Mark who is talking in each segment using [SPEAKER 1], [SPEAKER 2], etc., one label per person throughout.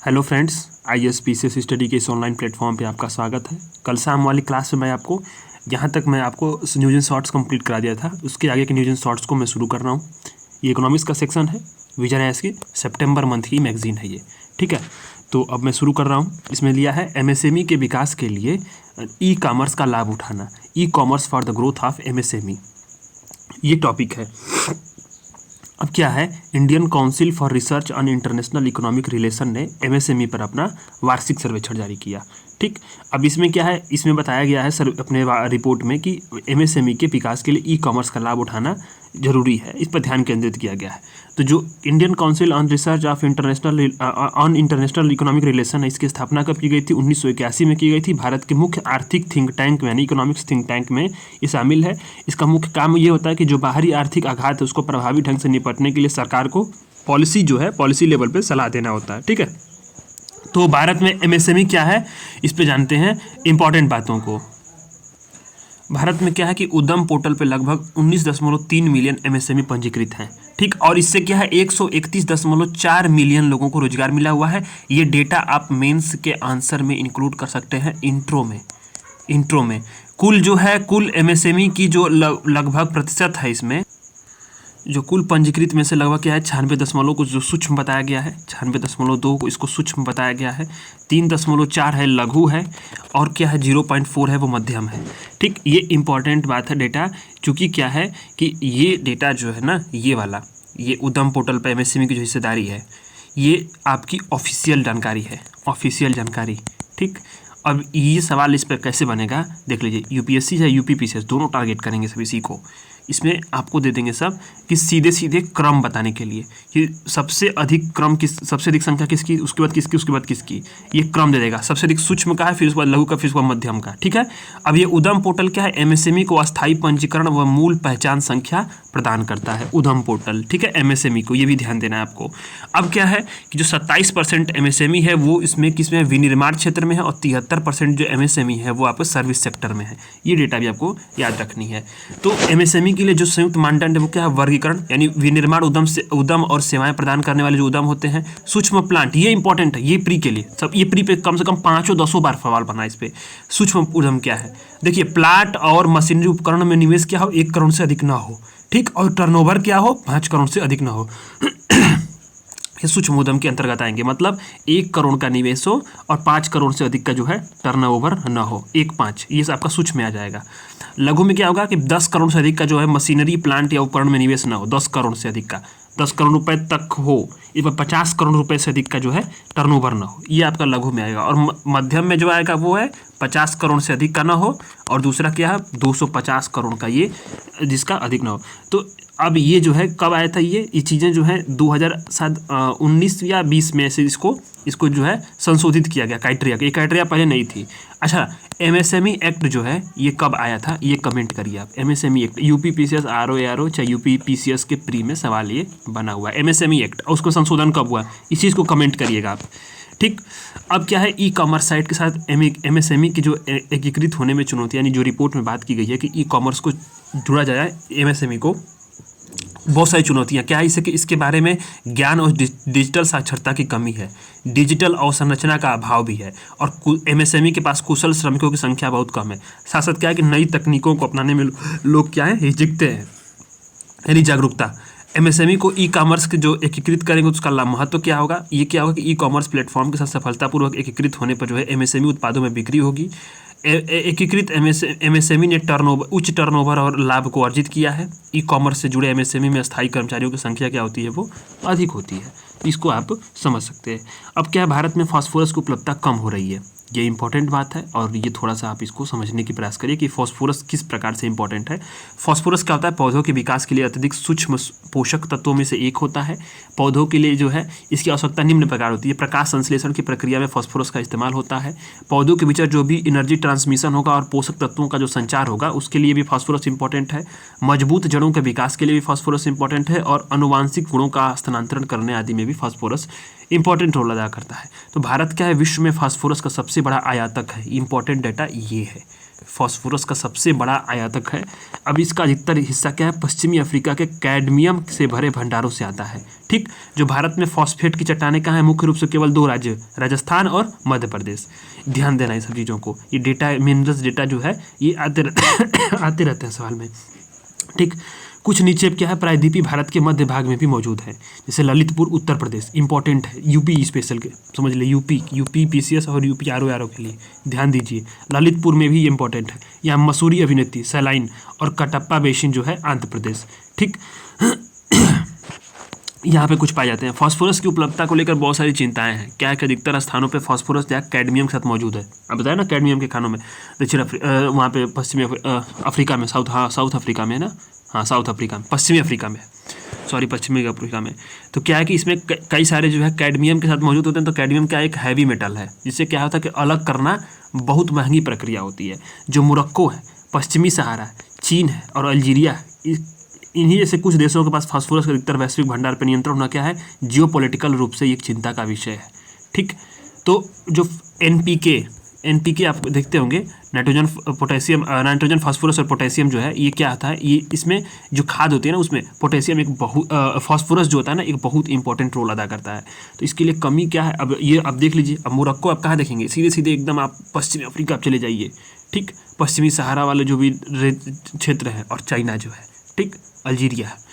[SPEAKER 1] Hello friends, ISPCS study के इस online platform पे आपका स्वागत है। कल शाम वाली क्लास में मैं आपको यहाँ तक मैं आपको न्यूज़ एंड शॉर्ट्स कंप्लीट करा दिया था। उसके आगे के न्यूज़ एंड शॉर्ट्स को मैं शुरू कर रहा हूँ। ये इकोनॉमिक्स का सेक्शन है, विजन है इसकी, सितंबर मंथ की मैगजीन है ये, ठीक है। तो अब मैं शुरू कर रहा हूँ। इसमें लिया है MSME के विकास के लिए ई कॉमर्स का लाभ उठाना, e commerce for the growth of MSME, ये टॉपिक है। अब क्या है, Indian council for research on international economic relation ने MSME पर अपना वार्षिक सर्वेक्षण जारी किया, ठीक। अब इसमें क्या है, इसमें बताया गया है अपने रिपोर्ट में कि MSME के विकास के लिए ई कॉमर्स का लाभ उठाना जरूरी है, इस पर ध्यान केंद्रित किया गया है। तो जो Indian council on research of international economic relation है, इसकी स्थापना कब की गई थी? 1981 में की गई थी। भारत के मुख्य आर्थिक थिंक टैंक में यानी इकोनॉमिक्स थिंक टैंक में ये शामिल है। इसका मुख्य काम ये होता है कि जो बाहरी आर्थिक आघात है उसको प्रभावी ढंग से निपटने के लिए सरकार को पॉलिसी जो है, पॉलिसी लेवल पे सलाह देना होता है, ठीक है। तो भारत में MSME क्या है, इस पे जानते हैं इंपॉर्टेंट बातों को। भारत में क्या है कि उद्यम पोर्टल पे लगभग 19.3 मिलियन MSME पंजीकृत हैं, ठीक। और इससे क्या है, 131.4 मिलियन लोगों को रोजगार मिला हुआ है। ये डेटा आप मेंस के आंसर में इंक्लूड कर सकते हैं, इंट्रो में कुल जो है, कुल MSME की जो लगभग प्रतिशत है, इसमें जो कुल पंजीकृत में से लगभग क्या है, 96 को जो सूक्ष्म बताया गया है, 96.2 को इसको सूक्ष्म बताया गया है, 3.4 है लघु है, और क्या है 0.4 है वो मध्यम है, ठीक। ये इंपॉर्टेंट बात है डेटा, क्योंकि क्या है कि ये डेटा जो है ना, ये वाला, ये उद्यम पोर्टल पर MSME की जो हिस्सेदारी है, ये आपकी ऑफिशियल जानकारी है, ऑफिशियल जानकारी, ठीक। अब ये सवाल इस पर कैसे बनेगा देख लीजिए। UPSC या UPPCS दोनों टारगेट करेंगे सब इसी को। इसमें आपको दे देंगे सब कि सीधे सीधे क्रम बताने के लिए कि सबसे अधिक क्रम किस, सबसे अधिक संख्या किसकी, उसके बाद किसकी, उसके बाद किसकी, ये क्रम दे देगा। सबसे अधिक सूक्ष्म का है, फिर उसके बाद लघु का, फिर उसके बाद मध्यम का, ठीक है। अब ये उद्यम पोर्टल क्या है, MSME को अस्थायी पंजीकरण व मूल पहचान संख्या प्रदान करता है, उद्यम पोर्टल, ठीक है, MSME को, ये भी ध्यान देना है आपको। अब क्या है कि जो 27% MSME है वो इसमें किसमें, विनिर्माण क्षेत्र में है, और 73% जो MSME है वो आपको सर्विस सेक्टर में है। ये डेटा भी आपको याद रखनी है। तो MSME के लिए जो संयुक्त मानदंड है वो क्या है, वर्गीकरण, यानी विनिर्माण उद्यम और सेवाएं प्रदान करने वाले जो उद्यम होते हैं। सूक्ष्म प्लांट, ये इंपॉर्टेंट है, ये प्री के लिए सब, ये प्री पे कम से कम 5-10 बार सवाल बना इस पे। सूक्ष्म उद्यम क्या है, देखिए, प्लांट और मशीनरी उपकरण में निवेश क्या हो, 1 करोड़ से अधिक ना हो, ठीक। और टर्नओवर क्या हो, 5 करोड़ से अधिक ना हो। ये सूक्ष्म उद्यम के अंतर्गत आएंगे, मतलब 1 करोड़ का निवेश हो और 5 करोड़ से अधिक का जो है टर्नओवर ना हो, 1-5, ये आपका सूक्ष्म में आ जाएगा। लघु में क्या होगा कि 10 करोड़ से अधिक का जो है मशीनरी प्लांट या उपकरण में निवेश ना हो, 10 करोड़ से अधिक का, 10 करोड़ रुपए तक हो, इस पर 50 करोड़ रुपए से अधिक का जो है टर्नओवर ना हो, ये आपका लघु में आएगा। और मध्यम में जो आएगा वो है 50 करोड़ से अधिक का ना हो, और दूसरा क्या है 250 करोड़ का, ये जिसका अधिक ना हो। तो अब ये जो है कब आया था, ये चीज़ें जो है 2019 या 20 में से इसको जो है संशोधित किया गया क्राइटेरिया, ये क्राइटेरिया पहले नहीं थी। अच्छा, MSME एक्ट जो है ये कब आया था, ये कमेंट करिए आप। MSME एक्ट, UPPCS RO चाहे UPPCS के प्री में सवाल ये बना हुआ है, MSME एक्ट, और उसको संशोधन कब हुआ, इस चीज़ को कमेंट करिएगा आप, ठीक। अब क्या है, ई कॉमर्स साइट के साथ MSME की जो एकीकृत होने में चुनौती, यानी जो रिपोर्ट में बात की गई है कि ई कॉमर्स को जुड़ा जाए MSME को, बहुत सारी चुनौतियाँ क्या है इसे कि इसके बारे में ज्ञान और डिजिटल साक्षरता की कमी है, डिजिटल अवसंरचना का अभाव भी है, और MSME के पास कुशल श्रमिकों की संख्या बहुत कम है। साथ साथ क्या है कि नई तकनीकों को अपनाने में लोग क्या है, हिचकते हैं, यानी जागरूकता। MSME को ई कॉमर्स के जो एकीकृत करेंगे उसका महत्व क्या होगा, ये क्या होगा कि ई कॉमर्स प्लेटफॉर्म के साथ सफलतापूर्वक एकीकृत होने पर जो है MSME उत्पादों में बिक्री होगी। एकीकृत MSME ने उच्च टर्नओवर और लाभ को अर्जित किया है। ई कॉमर्स से जुड़े MSME में स्थायी कर्मचारियों की संख्या क्या होती है, वो अधिक होती है, इसको आप समझ सकते हैं। अब क्या है, भारत में फास्फोरस की उपलब्धता कम हो रही है, ये इंपॉर्टेंट बात है, और ये थोड़ा सा आप इसको समझने की प्रयास करिए कि फास्फोरस किस प्रकार से इंपॉर्टेंट है। फास्फोरस क्या होता है, पौधों के विकास के लिए अत्यधिक सूक्ष्म पोषक तत्वों में से एक होता है। पौधों के लिए जो है इसकी आवश्यकता निम्न प्रकार होती है, प्रकाश संश्लेषण की प्रक्रिया में फास्फोरस का इस्तेमाल होता है। पौधों के बीच जो भी एनर्जी ट्रांसमिशन होगा और पोषक तत्वों का जो संचार होगा उसके लिए भी फास्फोरस इंपॉर्टेंट है। मजबूत जड़ों के विकास के लिए भी फास्फोरस इंपॉर्टेंट है, और अनुवांशिक गुणों का हस्तांतरण करने आदि में भी फास्फोरस इंपॉर्टेंट रोल अदा करता है। तो भारत क्या है, विश्व में फास्फोरस का सबसे बड़ा आयातक है, इंपॉर्टेंट डाटा ये है, फॉस्फोरस का सबसे बड़ा आयातक है। अब इसका अधिकतर हिस्सा क्या है, पश्चिमी अफ्रीका के कैडमियम से भरे भंडारों से आता है। ठीक, जो भारत में फॉस्फेट की चट्टानें कहाँ हैं, मुख्य रूप से केवल 2 राज्य, राजस्थान और मध्य प्रदेश। ध्यान देना इन सब चीज़ों को, ये डेटा मिनरल्स डेटा जो है ये आते रहते हैं सवाल में। ठीक, कुछ नीचे क्या है, प्रायद्वीपीय भारत के मध्य भाग में भी मौजूद है, जैसे ललितपुर उत्तर प्रदेश, इंपॉर्टेंट है, यूपी स्पेशल के समझ ले, यूपी पीसीएस और यूपी आरओ के लिए ध्यान दीजिए, ललितपुर में भी इंपॉर्टेंट है। यहाँ मसूरी अभिनेत्री, सैलाइन और कटप्पा बेसिन जो है आंध्र प्रदेश। ठीक, यहाँ पे कुछ पाए जाते हैं। फास्फोरस की उपलब्धता को लेकर बहुत सारी चिंताएं हैं। क्या है कि अधिकतर स्थानों पे फास्फोरस या कैडमियम के साथ मौजूद है। अब बताया ना कैडमियम के खानों में, दक्षिण वहाँ पे पश्चिमी अफ्रीका में, साउथ अफ्रीका में है ना, हाँ साउथ अफ्रीका में, पश्चिमी अफ्रीका में, पश्चिमी अफ्रीका में। तो क्या है कि इसमें कई सारे जो है कैडमियम के साथ मौजूद होते हैं। तो कैडमियम क्या एक हैवी मेटल है, जिससे क्या होता है कि अलग करना बहुत महंगी प्रक्रिया होती है। जो मोरक्को है, पश्चिमी सहारा, चीन है और अल्जीरिया है, इन्हीं जैसे कुछ देशों के पास फास्फोरस का अधिकतर वैश्विक भंडार पर नियंत्रण होना क्या है, जियोपॉलिटिकल रूप से एक चिंता का विषय है। ठीक, तो जो एनपीके आप देखते होंगे, नाइट्रोजन फास्फोरस और पोटेशियम जो है, ये क्या आता है, ये इसमें जो खाद होती है ना, उसमें पोटेशियम फास्फोरस जो होता है ना, एक बहुत इंपॉर्टेंट रोल अदा करता है। तो इसके लिए कमी क्या है, अब देख लीजिए। अब मोरक्को आप कहाँ देखेंगे, सीधे सीधे एकदम आप पश्चिमी अफ्रीका आप चले जाइए। ठीक, पश्चिमी सहारा वाले जो भी क्षेत्र है, और चाइना जो है, ठीक, अल्जीरिया है।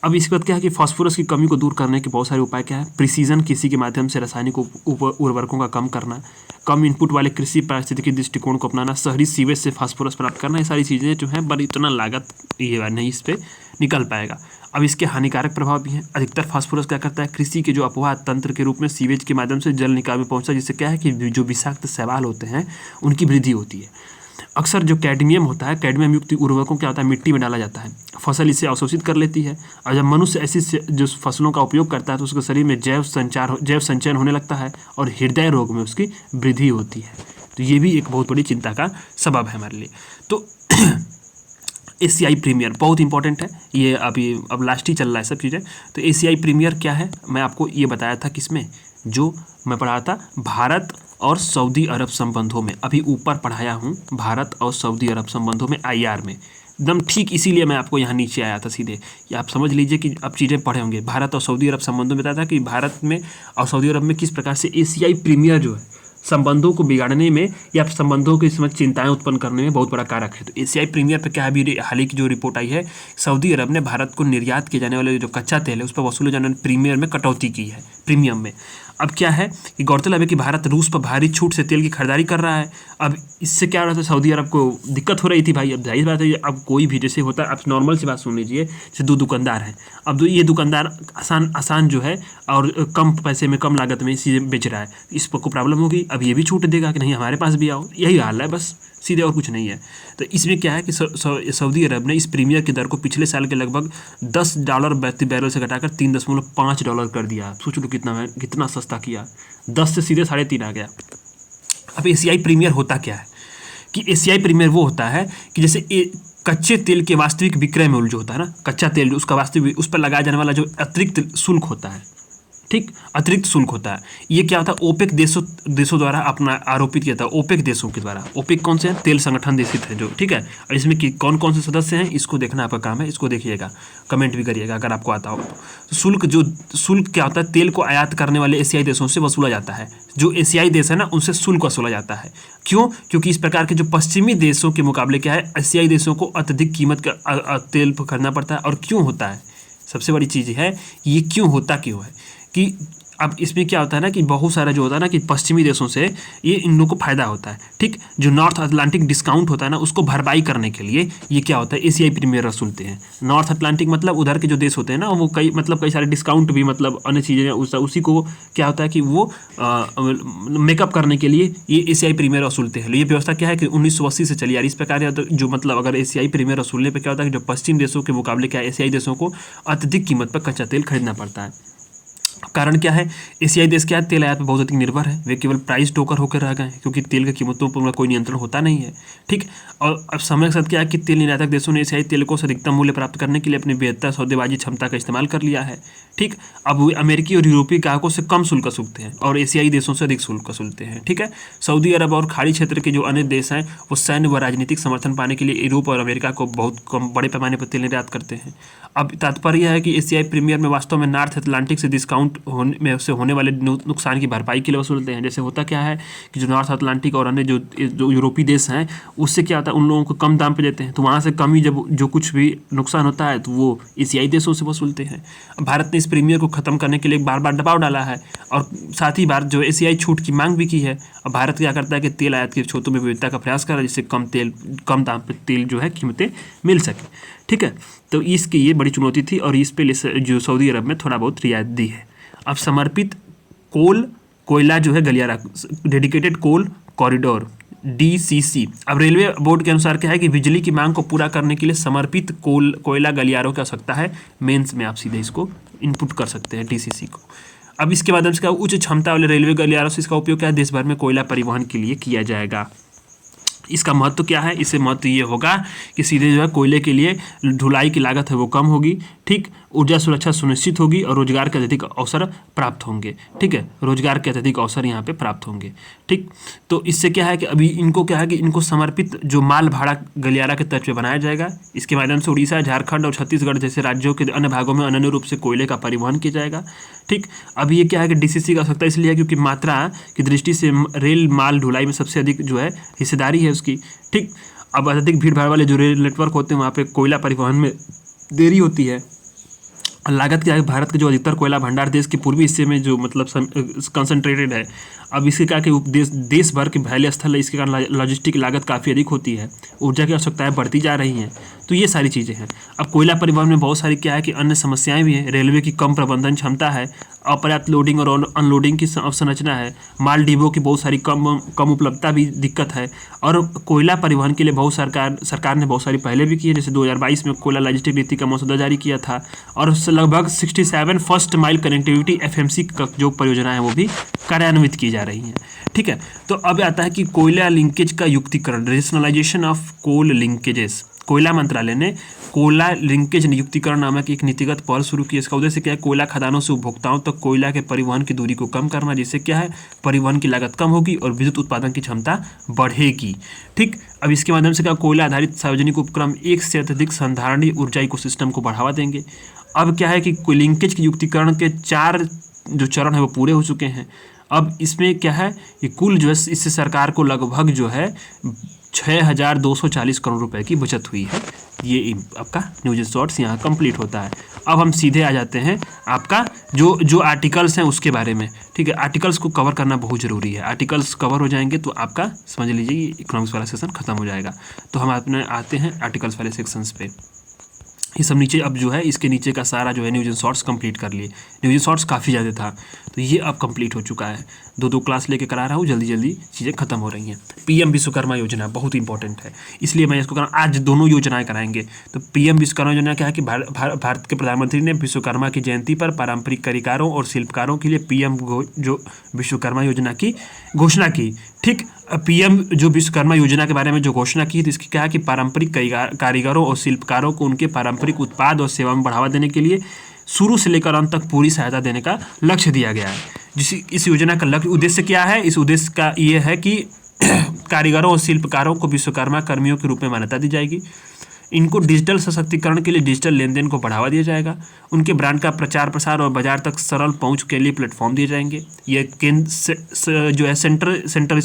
[SPEAKER 1] अब इसके बाद क्या है कि फास्फोरस की कमी को दूर करने के बहुत सारे उपाय क्या है, प्रिसीजन कृषि के माध्यम से रासायनिक उर्वरकों का कम करना, कम इनपुट वाले कृषि पारिस्थितिकी दृष्टिकोण को अपनाना, शहरी सीवेज से फास्फोरस प्राप्त करना, ये सारी चीज़ें जो हैं, बड़ी इतना लागत ये नहीं इस पर निकल पाएगा। अब इसके हानिकारक प्रभाव भी हैं। अधिकतर फास्फोरस क्या करता है, कृषि के जो अपवाह तंत्र के रूप में सीवेज के माध्यम से जल निकाय में पहुँचता है, जिससे क्या है कि जो विषाक्त शैवाल होते हैं उनकी वृद्धि होती है। अक्सर जो कैडमियम होता है, कैडमियम युक्त उर्वरकों क्या होता है, मिट्टी में डाला जाता है, फसल इसे अवशोषित कर लेती है, और जब मनुष्य ऐसी जो फसलों का उपयोग करता है तो उसके शरीर में जैव संचयन होने लगता है और हृदय रोग में उसकी वृद्धि होती है। तो ये भी एक बहुत बड़ी चिंता का सबब है हमारे लिए। तो एशियाई प्रीमियर बहुत इंपॉर्टेंट है, ये अभी अब लास्ट ही चल रहा है सब चीज़ें। तो एशियाई प्रीमियर क्या है, मैं आपको ये बताया था किसमें, जो मैं पढ़ा था भारत और सऊदी अरब संबंधों में, अभी ऊपर पढ़ाया हूँ, भारत और सऊदी अरब संबंधों में, IR में एकदम ठीक, इसीलिए मैं आपको यहाँ नीचे आया था सीधे। ये आप समझ लीजिए कि अब चीज़ें पढ़े होंगे। भारत और सऊदी अरब संबंधों में बताया था कि भारत में और सऊदी अरब में किस प्रकार से एशियाई प्रीमियर जो है संबंधों को बिगाड़ने में या संबंधों के इसमें चिंताएं उत्पन्न करने में बहुत बड़ा कारक है। तो एशियाई प्रीमियर पर क्या है, अभी हाल ही की जो रिपोर्ट आई है, सऊदी अरब ने भारत को निर्यात किए जाने वाले जो कच्चा तेल है उस पर वसूले जाने वाले प्रीमियर में कटौती की है, प्रीमियम में। अब क्या है कि गौरतलब है कि भारत रूस पर भारी छूट से तेल की खरीदारी कर रहा है। अब इससे क्या हो रहा था, सऊदी अरब को दिक्कत हो रही थी भाई। अब जाहिर बात है, अब कोई भी जैसे होता है, अब नॉर्मल सी बात सुन लीजिए, जैसे 2 दुकानदार हैं, अब ये दुकानदार आसान जो है और कम पैसे में कम लागत में चीज़ें बेच रहा है, इस पर को प्रॉब्लम होगी। अब ये भी छूट देगा कि नहीं हमारे पास भी आओ, यही हाल है बस, सीधे, और कुछ नहीं है। तो इसमें क्या है कि सऊदी अरब ने इस प्रीमियर की दर को पिछले साल के लगभग $10 प्रति बैरल से घटाकर $3.5 कर दिया। सोच लो कितना सस्ता किया, 10 से सीधे 3.5 आ गया। अब एशियाई प्रीमियर होता क्या है कि एशियाई प्रीमियर वो होता है कि जैसे कच्चे तेल के वास्तविक विक्रय मूल्य जो होता है ना, कच्चा तेल उसका वास्तविक, उस पर लगाया जाने वाला जो अतिरिक्त शुल्क होता है, ठीक, अतिरिक्त शुल्क होता है, ये क्या होता है, ओपेक देशों द्वारा अपना आरोपित किया था, ओपेक देशों के द्वारा। ओपेक कौन से हैं, तेल संगठन देशित है जो, ठीक है। और इसमें कौन कौन से सदस्य हैं, इसको देखना आपका काम है, इसको देखिएगा, कमेंट भी करिएगा अगर आपको आता हो। तो शुल्क क्या होता है, तेल को आयात करने वाले एशियाई देशों से वसूला जाता है। जो एशियाई देश है ना, उनसे शुल्क वसूला जाता है। क्यों? क्योंकि इस प्रकार के जो पश्चिमी देशों के मुकाबले क्या है, एशियाई देशों को अत्यधिक कीमत का तेल खरीदना पड़ता है। और क्यों होता है, सबसे बड़ी चीज़ है ये क्यों है कि अब इसमें क्या होता है ना कि बहुत सारा जो होता है ना कि पश्चिमी देशों से ये इन लोगों को फायदा होता है, ठीक। जो नॉर्थ अटलांटिक डिस्काउंट होता है ना, उसको भरपाई करने के लिए ये क्या होता है, एशियाई प्रीमियर वसूलते हैं। नॉर्थ अटलांटिक मतलब उधर के जो देश होते हैं ना, वो कई सारे डिस्काउंट भी, मतलब अन्य चीज़ें उसी को क्या होता है कि वो मेकअप करने के लिए ये एशियाई प्रीमियर वसूलते हैं। ये व्यवस्था क्या है कि 1980 से चली आ रही। इस प्रकार जो मतलब अगर एशियाई प्रीमियर वसूलने पर क्या होता है कि जो पश्चिम देशों के मुकाबले क्या एशियाई देशों को अत्यधिक कीमत पर कच्चा तेल खरीदना पड़ता है। कारण क्या है? एशियाई देश क्या है, तेल आयात पर बहुत अधिक निर्भर है। वे केवल प्राइस टोकर होकर रह गए हैं क्योंकि तेल की कीमतों पर कोई नियंत्रण होता नहीं है। ठीक, और अब समय के साथ क्या है कि तेल निर्यातक देशों ने एशियाई तेल को अधिकतम मूल्य प्राप्त करने के लिए अपनी बेहतर सौदेबाजी क्षमता का इस्तेमाल कर लिया है। ठीक, अब वे अमेरिकी और यूरोपीय ग्राहकों से कम शुल्क वसूलते हैं और एशियाई देशों से अधिक शुल्क वसूलते हैं। ठीक है, सऊदी अरब और खाड़ी क्षेत्र के जो अन्य देश हैं वो सैन्य व राजनीतिक समर्थन पाने के लिए यूरोप और अमेरिका को बहुत कम बड़े पैमाने पर तेल निर्यात करते हैं। अब तात्पर्य यह है कि एशियाई प्रीमियर में वास्तव में नॉर्थ अटलांटिक से डिस्काउंट होने वाले नुकसान की भरपाई के लिए वसूलते हैं। जैसे होता क्या है कि जो नॉर्थ अटलांटिक और अन्य जो यूरोपीय देश हैं उससे क्या होता है, उन लोगों को कम दाम पे देते हैं, तो वहाँ से कम ही जब जो कुछ भी नुकसान होता है तो वो एशियाई देशों से वसूलते हैं। भारत ने इस प्रीमियर को खत्म करने के लिए बार बार दबाव डाला है और साथ ही भारत जो एशियाई छूट की मांग भी की है। अब भारत क्या करता है कि तेल आयात की छूटों में विविधता का प्रयास कर रहा है जिससे कम दाम पर तेल जो है कीमतें मिल सके। ठीक है, तो इसकी ये बड़ी चुनौती थी और इस पे जो सऊदी अरब में थोड़ा बहुत रियायत दी है। अब समर्पित कोयला जो है गलियारा, डेडिकेटेड कोल कॉरिडोर DCC। अब रेलवे बोर्ड के अनुसार क्या है कि बिजली की मांग को पूरा करने के लिए समर्पित कोयला गलियारों की आवश्यकता है। मेंस में आप सीधे इसको इनपुट कर सकते हैं DCC को। अब इसके माध्यम से उच्च क्षमता वाले रेलवे गलियारों से इसका उपयोग क्या है, देश भर में कोयला परिवहन के लिए किया जाएगा। इसका महत्व क्या है? इससे महत्व ये होगा कि सीधे जो है कोयले के लिए ढुलाई की लागत है वो कम होगी। ठीक, ऊर्जा सुरक्षा सुनिश्चित होगी और रोजगार के अत्यधिक अवसर प्राप्त होंगे। ठीक है, रोजगार के अत्यधिक अवसर यहाँ पे प्राप्त होंगे। ठीक, तो इससे क्या है कि अभी इनको क्या है कि इनको समर्पित जो माल भाड़ा गलियारा के तर्ज पे बनाया जाएगा। इसके माध्यम से उड़ीसा, झारखंड और छत्तीसगढ़ जैसे राज्यों के अन्य भागों में अनन्य रूप से कोयले का परिवहन किया जाएगा। ठीक, अब ये क्या है कि DCC का आवश्यकता इसलिए है क्योंकि मात्रा की दृष्टि से रेल माल ढुलाई में सबसे अधिक जो है हिस्सेदारी है उसकी। ठीक, अब अत्यधिक भीड़ भाड़ वाले जो रेल नेटवर्क होते हैं वहाँ पे कोयला परिवहन में देरी होती है। लागत क्या है, भारत के जो अधिकतर कोयला भंडार देश के पूर्वी हिस्से में जो मतलब कंसंट्रेटेड है। अब इसके क्या कि देश भर के फैले स्थल है, इसके कारण लॉजिस्टिक लागत काफ़ी अधिक होती है, ऊर्जा की आवश्यकताएं बढ़ती जा रही हैं। तो ये सारी चीज़ें हैं। अब कोयला परिवहन में बहुत सारी क्या है कि अन्य समस्याएं भी हैं। रेलवे की कम प्रबंधन क्षमता है, अपर्याप्त लोडिंग और अनलोडिंग की अवसंरचना है, माल डिब्बों की बहुत सारी कम उपलब्धता भी दिक्कत है। और कोयला परिवहन के लिए सरकार ने बहुत सारी पहले भी की है। जैसे 2022 में कोयला लॉजिस्टिक नीति का मसौदा जारी किया था और लगभग 67 फर्स्ट माइल कनेक्टिविटी FMC का जो परियोजना है वो भी कार्यान्वित की जा रही हैं। ठीक है, तो अब आता है कि कोयला लिंकेज का युक्तिकरण, रेशनलाइजेशन ऑफ कोल लिंकेजेस। कोयला मंत्रालय ने कोयला लिंकेज नियुक्तिकरण नामक एक नीतिगत पहल शुरू की। इसका उद्देश्य क्या है, कोयला खदानों से उपभोक्ताओं तक कोयला के परिवहन की दूरी को कम करना, जिससे क्या है परिवहन की लागत कम होगी और विद्युत उत्पादन की क्षमता बढ़ेगी। ठीक, अब इसके माध्यम से क्या कोयला आधारित सार्वजनिक उपक्रम एक से अत्यधिक संधारणीय ऊर्जा इकोसिस्टम को बढ़ावा देंगे। अब क्या है कि लिंकेज के युक्तिकरण के 4 जो चरण है वो पूरे हो चुके हैं। अब इसमें क्या है कि कुल जो है इससे सरकार को लगभग जो है 6,240 करोड़ रुपए की बचत हुई है। ये आपका न्यूज इन शॉर्ट्स यहाँ कंप्लीट होता है। अब हम सीधे आ जाते हैं आपका जो आर्टिकल्स हैं उसके बारे में। ठीक है, आर्टिकल्स को कवर करना बहुत ज़रूरी है। आर्टिकल्स कवर हो जाएंगे तो आपका समझ लीजिए ये इकोनॉमिक्स वाला सेक्शन खत्म हो जाएगा। तो हम अपने आते हैं आर्टिकल्स वाले सेक्शंस पे। ये सब नीचे अब जो है इसके नीचे का सारा जो है न्यूज इन शॉर्ट्स कंप्लीट कर लिए। न्यूज इन शॉर्ट्स काफ़ी ज़्यादा था तो ये अब कंप्लीट हो चुका है। 2 क्लास लेके करा रहा हूँ, जल्दी जल्दी चीज़ें खत्म हो रही हैं। PM विश्वकर्मा योजना बहुत इंपॉर्टेंट है, इसलिए मैं इसको आज दोनों योजनाएं कराएंगे। तो PM विश्वकर्मा योजना क्या है कि भारत के प्रधानमंत्री ने विश्वकर्मा की जयंती पर पारंपरिक कारीगरों और शिल्पकारों के लिए PM जो विश्वकर्मा योजना की घोषणा की। ठीक, PM जो विश्वकर्मा योजना के बारे में जो घोषणा की थी इसकी क्या है कि पारंपरिक कारीगरों और शिल्पकारों को उनके पारंपरिक उत्पाद और सेवा में बढ़ावा देने के लिए शुरू से लेकर अंत तक पूरी सहायता देने का लक्ष्य दिया गया है। इस योजना का उद्देश्य क्या है? इस उद्देश्य का ये है कि कारीगरों और शिल्पकारों को विश्वकर्मा कर्मियों के रूप में मान्यता दी जाएगी। इनको डिजिटल सशक्तिकरण के लिए डिजिटल लेन देन को बढ़ावा दिया जाएगा। उनके ब्रांड का प्रचार प्रसार और बाजार तक सरल पहुंच के लिए प्लेटफॉर्म दिए जाएंगे। ये केंद्र जो है सेंटर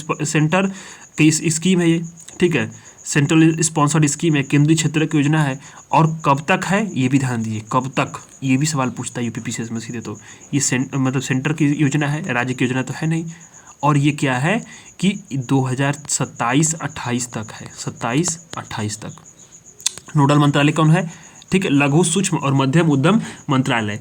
[SPEAKER 1] की स्कीम है ये। ठीक है, सेंट्रल स्पॉन्सर्ड स्कीम है, केंद्रीय क्षेत्र की योजना है। और कब तक है ये भी ध्यान दीजिए, कब तक ये भी सवाल पूछता है UPPCS में सीधे। तो ये मतलब सेंटर की योजना है, राज्य की योजना तो है नहीं। और ये क्या है कि 2027-28 तक है, 27-28 तक। नोडल मंत्रालय कौन है? ठीक है, लघु सूक्ष्म और मध्यम उद्यम मंत्रालय।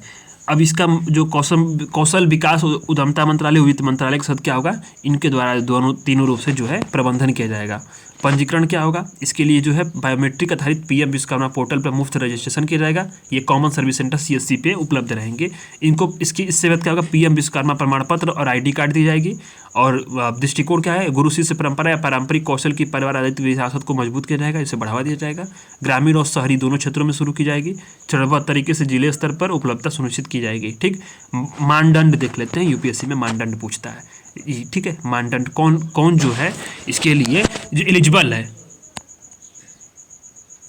[SPEAKER 1] अब इसका जो कौशल विकास उद्यमता मंत्रालय, वित्त मंत्रालय के साथ क्या होगा, इनके द्वारा तीनों रूप से जो है प्रबंधन किया जाएगा। पंजीकरण क्या होगा, इसके लिए जो है बायोमेट्रिक आधारित पीएम विश्वकर्मा पोर्टल पर मुफ्त रजिस्ट्रेशन किया जाएगा। ये कॉमन सर्विस सेंटर सीएससी पे उपलब्ध रहेंगे। इनको इससे बाद क्या होगा, पीएम विश्वकर्मा प्रमाण पत्र और आईडी कार्ड दी जाएगी। और दृष्टिकोण क्या है, गुरु शिष्य परंपरा या पारंपरिक कौशल की परिवार आधारित विरासत को मजबूत किया जाएगा, इसे बढ़ावा दिया जाएगा। ग्रामीण और शहरी दोनों क्षेत्रों में शुरू की जाएगी। चरणबद्ध तरीके से जिले स्तर पर उपलब्धता सुनिश्चित की जाएगी। ठीक, मानदंड देख लेते हैं, यूपीएससी में मानदंड पूछता है। ठीक है, मानदंड कौन कौन जो है इसके लिए जो एलिजिबल है,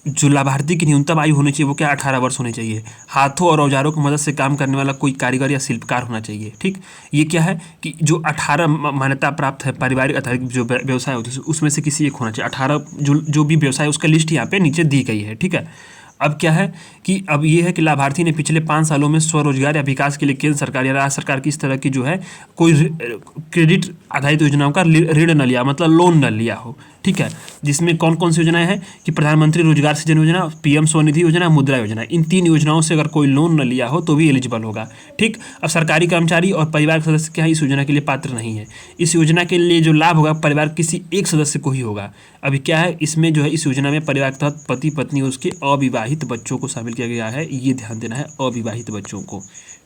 [SPEAKER 1] जो लाभार्थी की न्यूनतम आयु होनी चाहिए वो क्या, 18 वर्ष होनी चाहिए। हाथों और औजारों की मदद से काम करने वाला कोई कारीगर या शिल्पकार होना चाहिए। ठीक, ये क्या है कि जो 18 मान्यता प्राप्त है पारिवारिक आधारित जो व्यवसाय होते हैं उसमें से किसी एक होना चाहिए। 18 जो भी व्यवसाय उसका लिस्ट यहाँ पे नीचे दी गई है। ठीक है, अब क्या है कि अब ये है कि लाभार्थी ने पिछले 5 सालों में स्वरोजगार या विकास के लिए केंद्र सरकार या राज्य सरकार की इस तरह की जो है कोई क्रेडिट आधारित योजनाओं का ऋण न लिया, मतलब लोन न लिया हो। ठीक है, जिसमें कौन कौन सी योजनाएं हैं कि प्रधानमंत्री रोजगार सृजन योजना, पीएम स्वनिधि योजना, मुद्रा योजना, इन 3 योजनाओं से अगर कोई लोन न लिया हो तो भी एलिजिबल होगा। ठीक, अब सरकारी कर्मचारी और परिवार के सदस्य क्या है, इस योजना के लिए पात्र नहीं है। इस योजना के लिए जो लाभ होगा परिवार किसी एक सदस्य को ही होगा। अभी क्या है, इसमें जो है इस योजना में परिवार के तहत पति पत्नी और उसके अविवाहित बच्चों को शामिल किया गया है, ये ध्यान देना है, अविवाहित बच्चों को।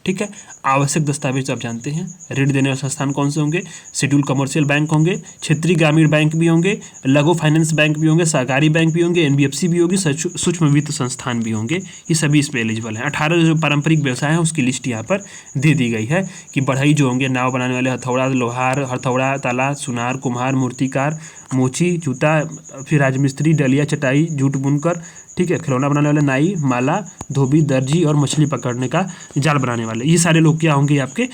[SPEAKER 1] ठीक है, आवश्यक दस्तावेज आप जानते हैं। ऋण देने वाले संस्थान कौन से होंगे, शेड्यूल कमर्शियल बैंक होंगे, क्षेत्रीय ग्रामीण बैंक भी होंगे, लघु फाइनेंस बैंक भी होंगे, सहकारी बैंक भी होंगे, एनबीएफसी भी होगी, सूक्ष्म वित्त संस्थान भी होंगे। ये सभी इस पर एलिजिबल हैं। 18 जो पारंपरिक व्यवसाय है उसकी लिस्ट यहाँ पर दे दी गई है कि बढ़ई जो होंगे, नाव बनाने वाले, हथौड़ा लोहार, हथौड़ा ताला, सुनार, कुम्हार, मूर्तिकार, मोची, जूता, फिर राजमिस्त्री, डलिया, चटाई, जूट बुनकर, ठीक है, खिलौना बनाने वाले, नाई, माला, धोबी, दर्जी और मछली पकड़ने का जाल बनाने वाले, ये सारे लोग क्या होंगे आपके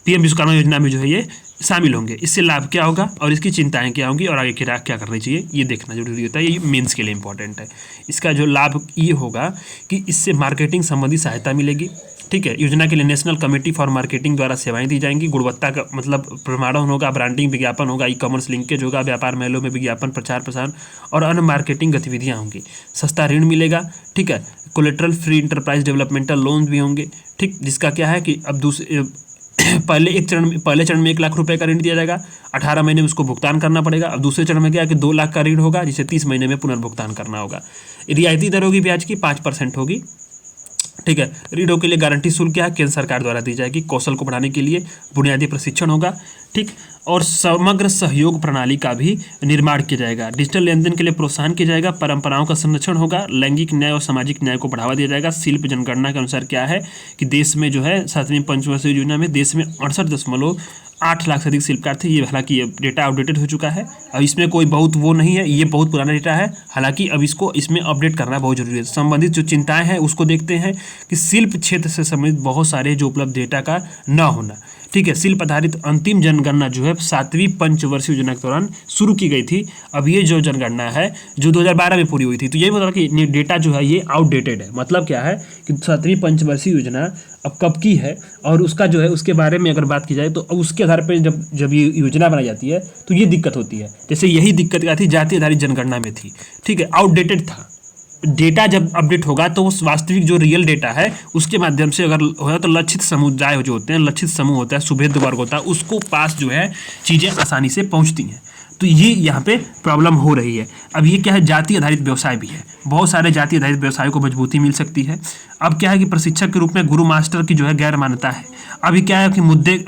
[SPEAKER 1] पीएम विश्वकर्मा योजना में जो है ये शामिल होंगे। इससे लाभ क्या होगा और इसकी चिंताएं क्या होंगी और आगे क्या करनी चाहिए, ये देखना जरूरी होता है। ये मेंस के लिए इंपॉर्टेंट है। इसका जो लाभ ये होगा कि इससे मार्केटिंग संबंधी सहायता मिलेगी। ठीक है, योजना के लिए नेशनल कमेटी फॉर मार्केटिंग द्वारा सेवाएं दी जाएंगी। गुणवत्ता का मतलब प्रमाणन होगा, ब्रांडिंग विज्ञापन होगा, ई कॉमर्स लिंकेज होगा, व्यापार मेलों में विज्ञापन प्रचार प्रसार और अन्य मार्केटिंग गतिविधियां होंगी। सस्ता ऋण मिलेगा। ठीक है, collateral free enterprise developmental loan भी होंगे। ठीक, जिसका क्या है कि अब पहले चरण में 1 लाख रुपए का ऋण दिया जाएगा, 18 महीने में उसको भुगतान करना पड़ेगा। अब दूसरे चरण में क्या है कि 2 लाख का ऋण होगा, जिसे 30 महीने में पुनर्भुगतान करना होगा। रियायती दर होगी ब्याज की 5% होगी। ठीक है, ऋणों के लिए गारंटी शुल्क क्या है, केंद्र सरकार द्वारा दी जाएगी। कौशल को बढ़ाने के लिए बुनियादी प्रशिक्षण होगा। ठीक, और समग्र सहयोग प्रणाली का भी निर्माण किया जाएगा। डिजिटल लेन देन के लिए प्रोत्साहन किया जाएगा। परंपराओं का संरक्षण होगा। लैंगिक न्याय और सामाजिक न्याय को बढ़ावा दिया जाएगा। शिल्प जनगणना के अनुसार क्या है कि देश में जो है 7वीं पंचवर्षीय योजना में देश में 68.8 लाख से अधिक शिल्पकार थे। ये हालांकि ये डेटा आउटडेटेड हो चुका है, अब इसमें कोई बहुत वो नहीं है, ये बहुत पुराना डेटा है। हालांकि अब इसको इसमें अपडेट करना बहुत जरूरी है। संबंधित जो चिंताएं हैं उसको देखते हैं कि शिल्प क्षेत्र से संबंधित बहुत सारे जो उपलब्ध डेटा का न होना। ठीक है, शिल्प आधारित अंतिम जनगणना जो है 7वीं पंचवर्षीय योजना के दौरान शुरू की गई थी। अब ये जो जनगणना है जो 2012 में पूरी हुई थी, तो यही मतलब कि डेटा जो है ये आउटडेटेड है। मतलब क्या है कि 7वीं पंचवर्षीय योजना अब कब की है और उसका जो है उसके बारे में अगर बात की जाए तो उसके आधार पर जब ये योजना बनाई जाती है तो ये दिक्कत होती है। जैसे यही दिक्कत क्या थी, जाति आधारित जनगणना में थी। ठीक है, आउटडेटेड था। डेटा जब अपडेट होगा तो उस वास्तविक जो रियल डेटा है उसके माध्यम से अगर होगा तो लक्षित समुदाय जो होते हैं, लक्षित समूह होता है, सुभेद वर्ग होता है, उसको पास जो है चीज़ें आसानी से पहुंचती हैं। तो ये यहाँ पे प्रॉब्लम हो रही है। अब ये क्या है, जाति आधारित व्यवसाय भी है। बहुत सारे जाति आधारित व्यवसायों को मजबूती मिल सकती है। अब क्या है कि प्रशिक्षक के रूप में गुरु मास्टर की जो है गैर मान्यता है। अभी क्या है कि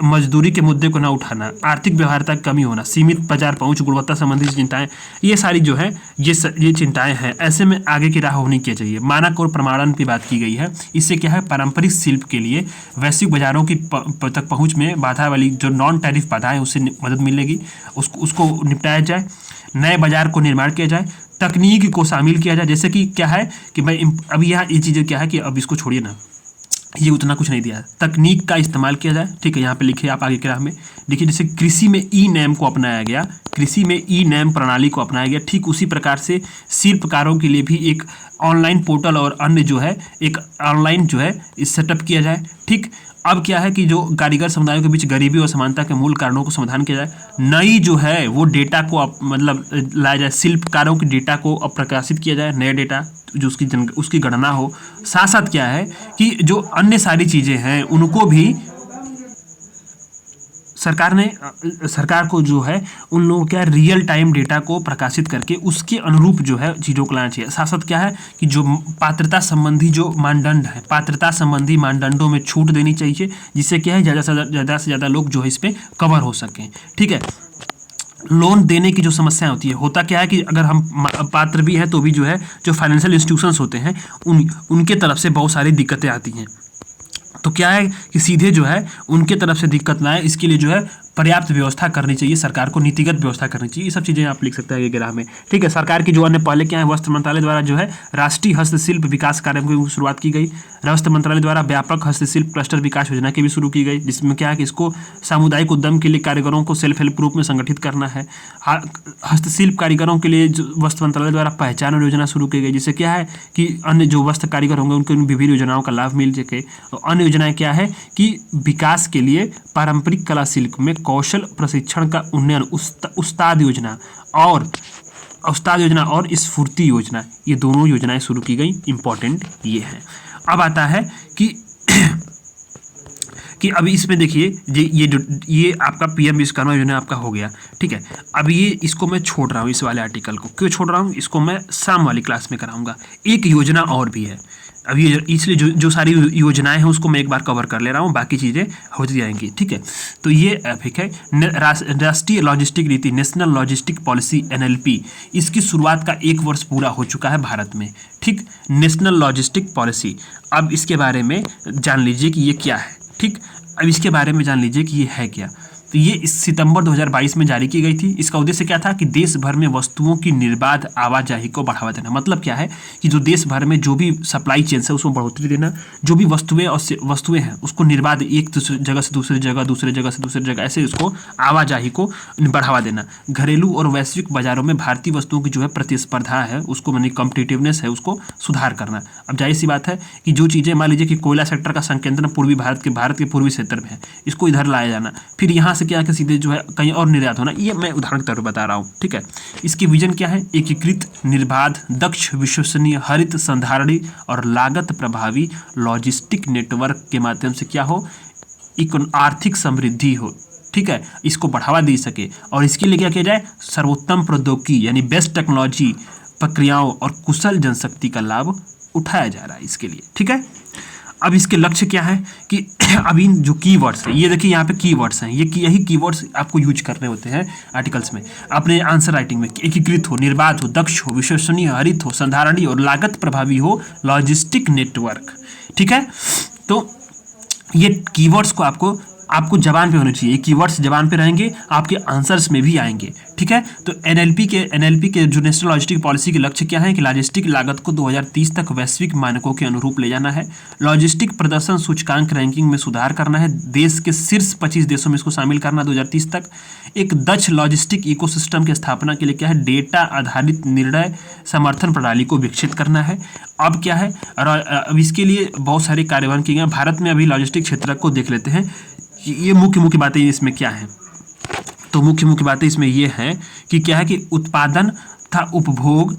[SPEAKER 1] मजदूरी के मुद्दे को ना उठाना, आर्थिक व्यवहार्यता की कमी होना, सीमित बाजार पहुंच, गुणवत्ता संबंधी चिंताएं, ये सारी जो है ये चिंताएं हैं। ऐसे में आगे की राह होनी क्या चाहिए। मानक और प्रमाणन की बात की गई है। इससे क्या है, पारंपरिक शिल्प के लिए वैश्विक बाजारों की तक पहुंच में बाधा वाली जो नॉन टैरिफ बाधा है उससे मदद मिलेगी, उसको निपटाया जाए। नए बाजार को निर्माण किया जाए, तकनीक को शामिल किया जाए। जैसे कि क्या है कि भाई अभी यहाँ ये चीज़ें क्या है कि अब इसको छोड़िए ना, ये उतना कुछ नहीं दिया है, तकनीक का इस्तेमाल किया जाए। ठीक है, यहाँ पे लिखिए आप आगे की राह में देखिए, जैसे कृषि में ई नैम को अपनाया गया, कृषि में ई नैम प्रणाली को अपनाया गया। ठीक उसी प्रकार से शिल्पकारों के लिए भी एक ऑनलाइन पोर्टल और अन्य जो है एक ऑनलाइन जो है इस सेटअप किया जाए। ठीक, अब क्या है कि जो कारीगर समुदायों के बीच गरीबी और समानता के मूल कारणों को समाधान किया जाए। नई जो है वो डेटा को मतलब लाया जाए, शिल्पकारों के डेटा को अब प्रकाशित किया जाए, नए डेटा जो उसकी गणना हो। साथ साथ क्या है कि जो अन्य सारी चीज़ें हैं उनको भी सरकार को जो है उन लोगों क्या रियल टाइम डेटा को प्रकाशित करके उसके अनुरूप जो है चीज़ों को लाना चाहिए। साथ साथ क्या है कि जो पात्रता संबंधी जो मानदंड है, पात्रता संबंधी मानदंडों में छूट देनी चाहिए, जिससे क्या है ज़्यादा से ज़्यादा लोग जो है इस पर कवर हो सकें। ठीक है, लोन देने की जो समस्याएं होती है, होता क्या है कि अगर हम पात्र भी हैं तो भी जो है जो फाइनेंशियल इंस्टीट्यूशंस होते हैं उनके तरफ से बहुत सारी दिक्कतें आती हैं। तो क्या है कि सीधे जो है उनके तरफ से दिक्कत ना आए, इसके लिए जो है पर्याप्त व्यवस्था करनी चाहिए, सरकार को नीतिगत व्यवस्था करनी चाहिए। ये सब चीज़ें आप लिख सकते हैं ये ग्राह में। ठीक है, सरकार की जो अन्य पहले क्या है, वस्त्र मंत्रालय द्वारा जो है राष्ट्रीय हस्तशिल्प विकास कार्यक्रम की शुरुआत की गई। वस्त्र मंत्रालय द्वारा व्यापक हस्तशिल्प क्लस्टर विकास योजना की भी शुरू की गई, जिसमें क्या है कि इसको सामुदायिक उद्यम के लिए कारीगरों को सेल्फ हेल्प ग्रुप में संगठित करना है। हस्तशिल्प कारीगरों के लिए वस्त्र मंत्रालय द्वारा पहचान योजना शुरू की गई, जिससे क्या है कि अन्य जो वस्त्र कारीगर होंगे उनको विभिन्न योजनाओं का लाभ मिल सके। अन्य योजनाएं क्या है कि विकास के लिए पारंपरिक कला शिल्प में कौशल प्रशिक्षण का उन्नयन, उस्ताद योजना और स्फूर्ति योजना, ये दोनों योजनाएं शुरू की गई। इंपॉर्टेंट ये है। अब आता है कि अभी इसमें देखिए ये आपका पीएम विश्वकर्मा योजना आपका हो गया। ठीक है, अब इसको मैं छोड़ रहा हूँ, इस वाले आर्टिकल को क्यों छोड़ रहा हूँ, इसको मैं शाम वाली क्लास में कराऊंगा। एक योजना और भी है अभी, इसलिए जो सारी योजनाएं हैं उसको मैं एक बार कवर कर ले रहा हूँ, बाकी चीज़ें होती जाएंगी। ठीक है, तो ये ठीक है, राष्ट्रीय लॉजिस्टिक नीति, नेशनल लॉजिस्टिक पॉलिसी NLP, इसकी शुरुआत का 1 वर्ष पूरा हो चुका है भारत में। ठीक, नेशनल लॉजिस्टिक पॉलिसी, अब इसके बारे में जान लीजिए कि ये क्या है। ठीक, अब इसके बारे में जान लीजिए कि ये है क्या। तो ये इस सितंबर 2022 में जारी की गई थी। इसका उद्देश्य क्या था कि देश भर में वस्तुओं की निर्बाध आवाजाही को बढ़ावा देना। मतलब क्या है कि जो देश भर में जो भी सप्लाई चेन है उसमें बढ़ोतरी देना, जो भी वस्तुएं हैं उसको निर्बाध एक जगह से दूसरी जगह, दूसरे जगह से दूसरी जगह, ऐसे उसको आवाजाही को बढ़ावा देना। घरेलू और वैश्विक बाजारों में भारतीय वस्तुओं की जो है प्रतिस्पर्धा है उसको, यानी कॉम्पिटिटिवनेस है, उसको सुधार करना। अब जाहिर सी बात है कि जो चीज़ें मान लीजिए कि कोयला सेक्टर का संकेंद्रण पूर्वी भारत के पूर्वी क्षेत्र में है, इसको इधर लाया जाना, फिर यहाँ क्या कि सीधे जो है कहीं और निर्यात होना, ये मैं उदाहरण के तौर पर बता रहा हूँ। ठीक है, इसकी विजन क्या है, एकीकृत, निर्बाध, दक्ष, विश्वसनीय, हरित, संधारणी और लागत प्रभावी लॉजिस्टिक नेटवर्क के माध्यम से क्या हो, आर्थिक समृद्धि हो। ठीक है, इसको बढ़ावा दे सके, और इसके लिए क्या किया जाए, सर्वोत्तम प्रौद्योगिकी यानी बेस्ट टेक्नोलॉजी, प्रक्रियाओं और कुशल जनशक्ति का लाभ उठाया जा रहा है इसके लिए। ठीक है, अब इसके लक्ष्य क्या है कि अभी जो कीवर्ड्स हैं, ये देखिए यहाँ पे कीवर्ड्स हैं, यही कीवर्ड्स आपको यूज करने होते हैं आर्टिकल्स में, अपने आंसर राइटिंग में। एकीकृत हो, निर्बाध हो, दक्ष हो, विश्वसनीय, हरित हो, संधारणी और लागत प्रभावी हो लॉजिस्टिक नेटवर्क। ठीक है, तो ये कीवर्ड्स को आपको जबान पे होने चाहिए। कीवर्ड्स जबान पे रहेंगे, आपके आंसर्स में भी आएंगे। ठीक है, तो एनएलपी के जो नेशनल लॉजिस्टिक पॉलिसी के लक्ष्य क्या है कि लॉजिस्टिक लागत को 2030 तक वैश्विक मानकों के अनुरूप ले जाना है। लॉजिस्टिक प्रदर्शन सूचकांक रैंकिंग में सुधार करना है, देश के शीर्ष 25 देशों में इसको शामिल करना 2030 तक। एक दक्ष लॉजिस्टिक इकोसिस्टम की स्थापना के लिए क्या है, डेटा आधारित निर्णय समर्थन प्रणाली को विकसित करना है। अब क्या है, अब इसके लिए बहुत सारे कार्यान्वयन किए गए। भारत में अभी लॉजिस्टिक क्षेत्र को देख लेते हैं, ये मुख्य बातें इसमें क्या हैं। तो मुख्य बातें इसमें ये हैं कि क्या है कि उत्पादन तथा उपभोग,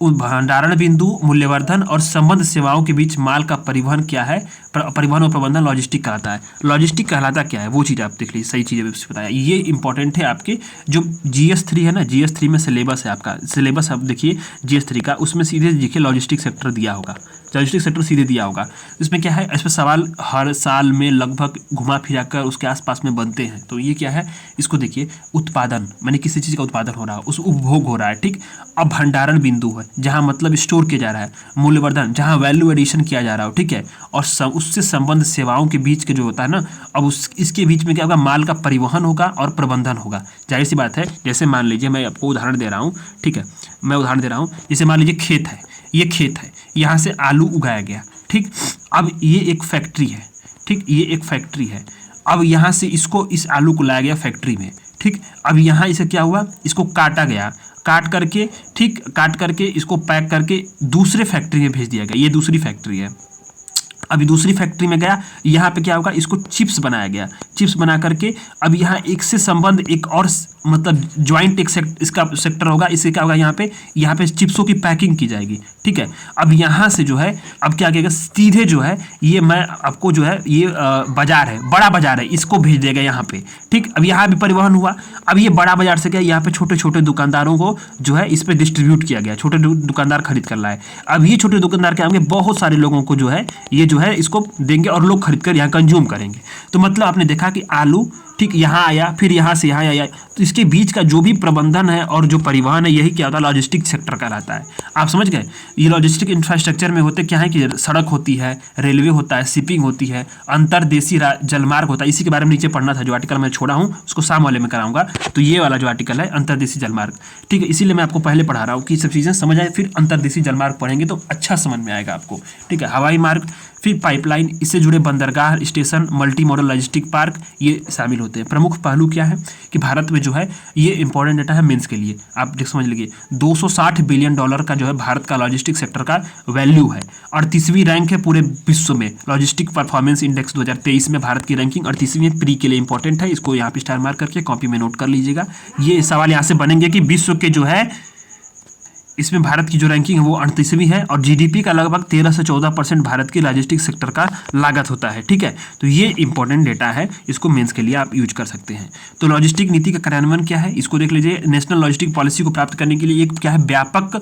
[SPEAKER 1] भंडारण बिंदु, मूल्यवर्धन और संबंध सेवाओं के बीच माल का परिवहन क्या है, परिवहन और प्रबंधन लॉजिस्टिक कहलाता है। लॉजिस्टिक कहलाता क्या है वो चीज़ आप देख लीजिए, सही चीज़ बताया। ये इंपॉर्टेंट है आपके जो GS3 है ना, GS3 में सिलेबस है आपका, सिलेबस आप देखिए GS3 का, उसमें सीधे देखिए लॉजिस्टिक सेक्टर दिया होगा, लॉजिस्टिक सेक्टर सीधे दिया होगा। इसमें क्या है, इसमें सवाल हर साल में लगभग घुमा फिरा कर उसके आसपास में बनते हैं। तो ये क्या है, इसको देखिए, उत्पादन माने किसी चीज़ का उत्पादन हो रहा है, उस उपभोग हो रहा है। ठीक, अब भंडारण बिंदु है जहाँ मतलब स्टोर किया जा रहा है, मूल्यवर्धन जहाँ वैल्यू एडिशन किया जा रहा हो। ठीक है, और उससे संबंध सेवाओं के बीच के जो होता है ना, अब इसके बीच में क्या होगा, माल का परिवहन होगा और प्रबंधन होगा। जाहिर सी बात है, जैसे मान लीजिए मैं आपको उदाहरण दे रहा हूँ। ठीक है, मैं उदाहरण दे रहा हूँ, जैसे मान लीजिए खेत है, ये खेत है, यहाँ से आलू उगाया गया। ठीक, अब ये एक फैक्ट्री है। ठीक, ये एक फैक्ट्री है, अब यहाँ से इस आलू को लाया गया फैक्ट्री में। ठीक, अब यहाँ इसे क्या हुआ, इसको काटा गया, काट करके इसको पैक करके दूसरे फैक्ट्री में भेज दिया गया। ये दूसरी फैक्ट्री है, अभी दूसरी फैक्ट्री में गया, यहाँ पे क्या होगा, इसको चिप्स बनाया गया। चिप्स बना करके अब यहाँ एक से संबंध एक और मतलब ज्वाइंट एक इसका सेक्टर होगा। इससे क्या होगा, यहाँ पे चिप्सों की पैकिंग की जाएगी, ठीक है। अब यहाँ से जो है अब क्या कहेगा, सीधे जो है ये मैं आपको जो है ये बाजार है, बड़ा बाजार है, इसको भेज देगा यहाँ पे, ठीक। अब यहाँ भी परिवहन हुआ। अब ये बड़ा बाजार से क्या, यहाँ पे छोटे छोटे दुकानदारों को जो है इस पे डिस्ट्रीब्यूट किया गया, छोटे दुकानदार खरीद कर लाए। अब ये छोटे दुकानदार क्या होंगे, बहुत सारे लोगों को जो है ये जो है इसको देंगे और लोग खरीद कर यहाँ कंज्यूम करेंगे। तो मतलब आपने देखा कि आलू ठीक यहाँ आया, फिर यहाँ से यहाँ आया, तो इसके बीच का जो भी प्रबंधन है और जो परिवहन है, यही क्या होता है, लॉजिस्टिक सेक्टर कहलाता है। आप समझ गए। ये लॉजिस्टिक इंफ्रास्ट्रक्चर में होते क्या है कि सड़क होती है, रेलवे होता है, शिपिंग होती है, अंतरदेशीय जलमार्ग होता है। इसी के बारे में नीचे पढ़ना था, जो आर्टिकल मैं छोड़ा हूँ उसको शाम वाले में कराऊंगा। तो ये वाला जो आर्टिकल है अंतरदेशीय जलमार्ग, ठीक है, इसीलिए मैं आपको पहले पढ़ा रहा हूँ कि सब चीज़ें समझ आए, फिर अंतरदेशीय जलमार्ग पढ़ेंगे तो अच्छा समझ में आएगा आपको, ठीक है। हवाई मार्ग, फिर पाइपलाइन, इससे जुड़े बंदरगाह, station, multi modal logistic park, ये शामिल होते हैं। प्रमुख पहलू क्या है कि भारत में जो है ये इंपॉर्टेंट डेटा है मेंस के लिए, आप समझ लीजिए। $260 बिलियन का जो है भारत का लॉजिस्टिक सेक्टर का वैल्यू है। 38वीं रैंक है पूरे विश्व में। लॉजिस्टिक परफॉर्मेंस इंडेक्स 2023 में भारत की रैंकिंग 38वीं प्री के लिए इंपॉर्टेंट है। इसको यहाँ पे स्टार मार्क करके कॉपी में नोट कर लीजिएगा। ये सवाल यहाँ से बनेंगे कि विश्व के जो है इसमें भारत की जो रैंकिंग है वो 38वीं है और जीडीपी का लगभग 13 से 14% भारत की लॉजिस्टिक सेक्टर का लागत होता है, ठीक है। तो ये इंपॉर्टेंट डेटा है, इसको मेंस के लिए आप यूज कर सकते हैं। तो लॉजिस्टिक नीति का कार्यान्वयन क्या है, इसको देख लीजिए। नेशनल लॉजिस्टिक पॉलिसी को प्राप्त करने के लिए एक क्या है, व्यापक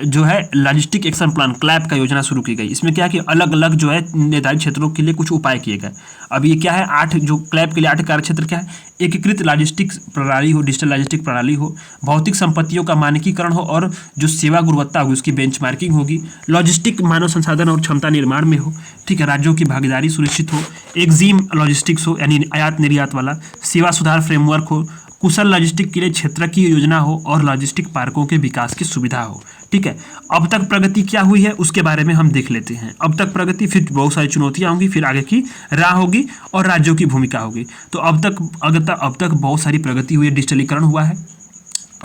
[SPEAKER 1] जो है लॉजिस्टिक एक्शन प्लान क्लैप का योजना शुरू की गई। इसमें क्या है कि अलग अलग जो है निर्धारित क्षेत्रों के लिए कुछ उपाय किए गए। अब ये क्या है, 8 जो क्लैप के लिए 8 कार्य क्षेत्र क्या है, एकीकृत लॉजिस्टिक प्रणाली हो, डिजिटल लॉजिस्टिक प्रणाली हो, भौतिक संपत्तियों का मानकीकरण हो और जो सेवा गुणवत्ता होगी उसकी बेंचमार्किंग होगी, लॉजिस्टिक मानव संसाधन और क्षमता निर्माण में हो, ठीक है, राज्यों की भागीदारी सुनिश्चित हो, एक्जिम लॉजिस्टिक्स हो यानी आयात निर्यात वाला, सेवा सुधार फ्रेमवर्क हो, कुशल लॉजिस्टिक के लिए क्षेत्र की योजना हो और लॉजिस्टिक पार्कों के विकास की सुविधा हो, ठीक है। अब तक प्रगति क्या हुई है उसके बारे में हम देख लेते हैं। अब तक प्रगति, फिर बहुत सारी चुनौतियां होंगी, फिर आगे की राह होगी और राज्यों की भूमिका होगी। तो अब तक बहुत सारी प्रगति हुई है, डिजिटलीकरण हुआ है।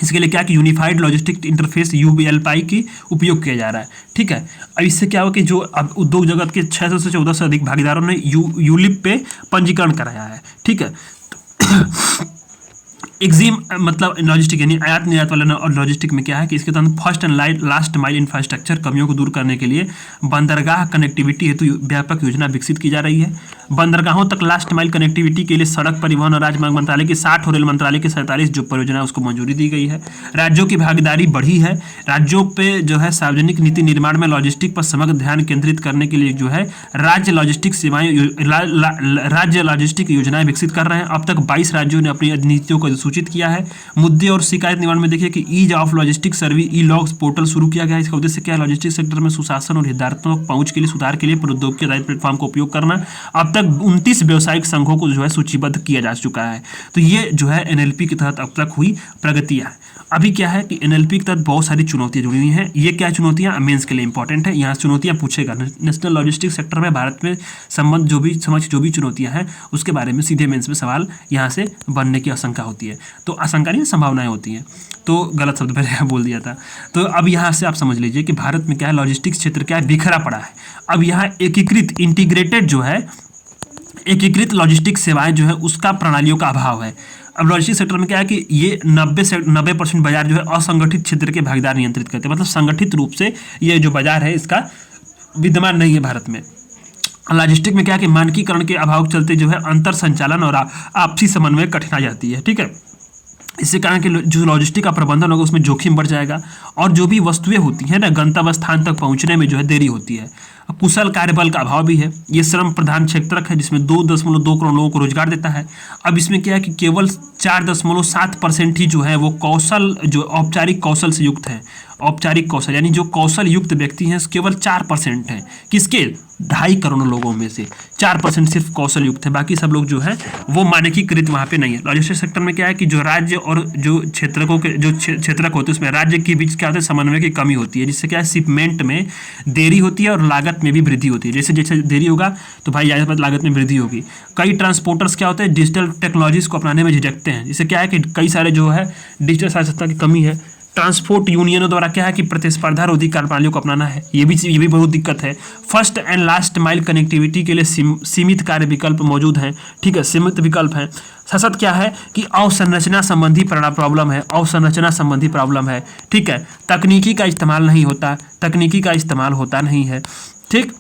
[SPEAKER 1] इसके लिए क्या कि यूनिफाइड लॉजिस्टिक इंटरफेस ULPI की उपयोग किया जा रहा है, ठीक है। अब इससे क्या हो कि जो अब उद्योग जगत के 600 से 1400 से अधिक भागीदारों ने यूलिप पे पंजीकरण कराया है, ठीक है। एक्जिम मतलब लॉजिस्टिक यानी आयात निर्यात वाला और लॉजिस्टिक में क्या है कि इसके तहत first and last mile infrastructure कमियों को दूर करने के लिए बंदरगाह कनेक्टिविटी हेतु व्यापक योजना विकसित की जा रही है। बंदरगाहों तक लास्ट माइल कनेक्टिविटी के लिए सड़क परिवहन और राजमार्ग मंत्रालय की 60 और रेल मंत्रालय की 47 जो परियोजना उसको मंजूरी दी गई है। राज्यों की भागीदारी बढ़ी है। राज्यों पे जो है सार्वजनिक नीति निर्माण में लॉजिस्टिक पर समग्र ध्यान केंद्रित करने के लिए जो है राज्य लॉजिस्टिक योजनाएं विकसित कर रहे हैं। अब तक 22 राज्यों ने अपनी नीतियों को सूचित किया है। मुद्दे और शिकायत निवारण में देखिए कि ease of logistic service e logs portal शुरू किया गया है। इसका उद्देश्य क्या है, लॉजिस्टिक सेक्टर में सुशासन और हितधारकों पहुंच के लिए सुधार के लिए प्रौद्योगिकी आधारित प्लेटफॉर्म का उपयोग करना। अब तक 29 व्यावसायिक संघों को जो है सूचीबद्ध किया जा चुका है। तो ये जो है NLP के तहत अब तक हुई प्रगतियां। अभी क्या है कि NLP के तहत बहुत सारी चुनौतियां जुड़ी हुई हैं। ये क्या चुनौतियां मेंस के लिए इंपॉर्टेंट है, यहाँ चुनौतियां पूछेगा। नेशनल लॉजिस्टिक सेक्टर में भारत में संबंध जो भी चुनौतियां हैं उसके बारे में सीधे मेंस में सवाल यहाँ से बनने की आशंका होती है। तो आशंका नहीं, संभावनाएं होती हैं। तो गलत शब्द पहले बोल दिया था। तो अब यहाँ से आप समझ लीजिए कि भारत में क्या है, लॉजिस्टिक्स क्षेत्र क्या है, बिखरा पड़ा है। अब यहाँ एकीकृत लॉजिस्टिक सेवाएं जो है उसका प्रणालियों का अभाव है। अब लॉजिस्टिक सेक्टर में क्या है कि ये 90% बाजार जो है असंगठित क्षेत्र के भागीदार नियंत्रित करते हैं। मतलब संगठित रूप से ये जो बाजार है इसका विद्यमान नहीं है भारत में। लॉजिस्टिक में क्या है कि मानकीकरण के अभाव के चलते जो है अंतर संचालन और आपसी समन्वय कठिन आ जाती है, ठीक है। इससे कारण कि जो लॉजिस्टिक का प्रबंधन होगा उसमें जोखिम बढ़ जाएगा और जो भी वस्तुएं होती हैं ना गंतव्य स्थान तक पहुंचने में जो है देरी होती है। कुशल कार्यबल का अभाव भी है। ये श्रम प्रधान क्षेत्र है जिसमें 2.2 करोड़ लोगों को रोजगार देता है। अब इसमें क्या है कि केवल 4.7% ही जो है वो औपचारिक कौशल से युक्त है। औपचारिक कौशल यानी जो कौशल युक्त व्यक्ति हैं केवल 4% हैं। किसके 2.5 करोड़ लोगों में से 4% सिर्फ कौशल युक्त है, बाकी सब लोग जो है वो मानकीकृत वहाँ पे नहीं है। लॉजिस्टिक सेक्टर में क्या है कि जो राज्य और जो क्षेत्रक होते हैं उसमें राज्य के बीच क्या होता है, समन्वय की कमी होती है, जिससे क्या है शिपमेंट में देरी होती है और लागत में भी वृद्धि होती है। जैसे जैसे देरी होगा तो भाई ज़्यादा लागत में वृद्धि होगी। कई ट्रांसपोर्टर्स क्या होते हैं डिजिटल टेक्नोलॉजीज को अपनाने में झिझकते हैं। जिससे क्या है कि कई सारे जो है डिजिटल साक्षरता की कमी है, ट्रांसपोर्ट यूनियनों द्वारा क्या है कि प्रतिस्पर्धा रोधी कार्यप्रणालियों को अपनाना है, ये भी बहुत दिक्कत है। First and last mile connectivity के लिए सीमित कार्य विकल्प मौजूद हैं, ठीक है, सीमित विकल्प हैं। सशत क्या है कि अवसंरचना संबंधी प्रॉब्लम है, अवसंरचना संबंधी प्रॉब्लम है, ठीक है। तकनीकी का इस्तेमाल नहीं होता नहीं है, ठीक।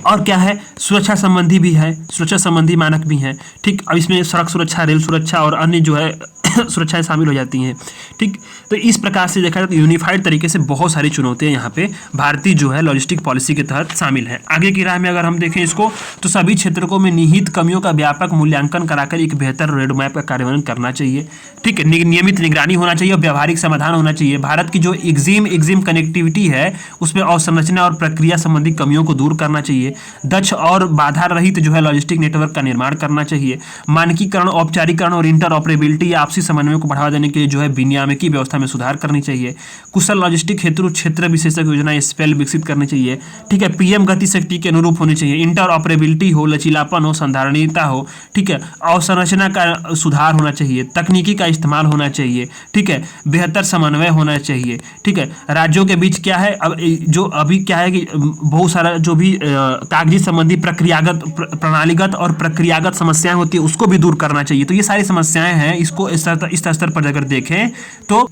[SPEAKER 1] और क्या है, सुरक्षा संबंधी भी है, सुरक्षा संबंधी मानक भी हैं, ठीक। अब इसमें सड़क सुरक्षा, रेल सुरक्षा और अन्य जो है सुरक्षाएं शामिल हो जाती हैं, ठीक। तो इस प्रकार से देखा जाए तो यूनिफाइड तरीके से बहुत सारी चुनौतियां यहाँ पे भारतीय जो है लॉजिस्टिक पॉलिसी के तहत शामिल है। आगे की राह में अगर हम देखें इसको तो सभी क्षेत्रों में निहित कमियों का व्यापक मूल्यांकन कराकर एक बेहतर रोड मैप का कार्यान्वयन करना चाहिए, ठीक है। नियमित निगरानी होना चाहिए और व्यावहारिक समाधान होना चाहिए। भारत की जो एग्जिम कनेक्टिविटी है उसमें अवसंरचना और प्रक्रिया संबंधी कमियों को दूर करना चाहिए। दक्ष और बाधा रहित जो है लॉजिस्टिक नेटवर्क का निर्माण करना चाहिए। मानकीकरण, औपचारीकरण और इंटरऑपरेबिलिटी या आपसी समन्वय को बढ़ावा देने के लिए जो है विनियामकी व्यवस्था में सुधार करनी चाहिए। कुशल लॉजिस्टिक हेतु क्षेत्र विशेषज्ञ योजना स्पेल विकसित करनी चाहिए, ठीक है। पीएम गति शक्ति के अनुरूप होनी चाहिए। इंटरऑपरेबिलिटी हो, लचीलापन हो, संधारणीयता हो, ठीक है। अवसंरचना का सुधार होना चाहिए, तकनीकी का इस्तेमाल होना चाहिए, ठीक है। बेहतर समन्वय होना चाहिए, ठीक है। राज्यों के बीच क्या है, अब जो अभी क्या है कि बहुत सारा जो भी कागजी संबंधी प्रणालीगत और प्रक्रियागत समस्याएं होती है उसको भी दूर करना चाहिए। तो ये सारी समस्याएं हैं, इसको इस स्तर पर अगर देखें तो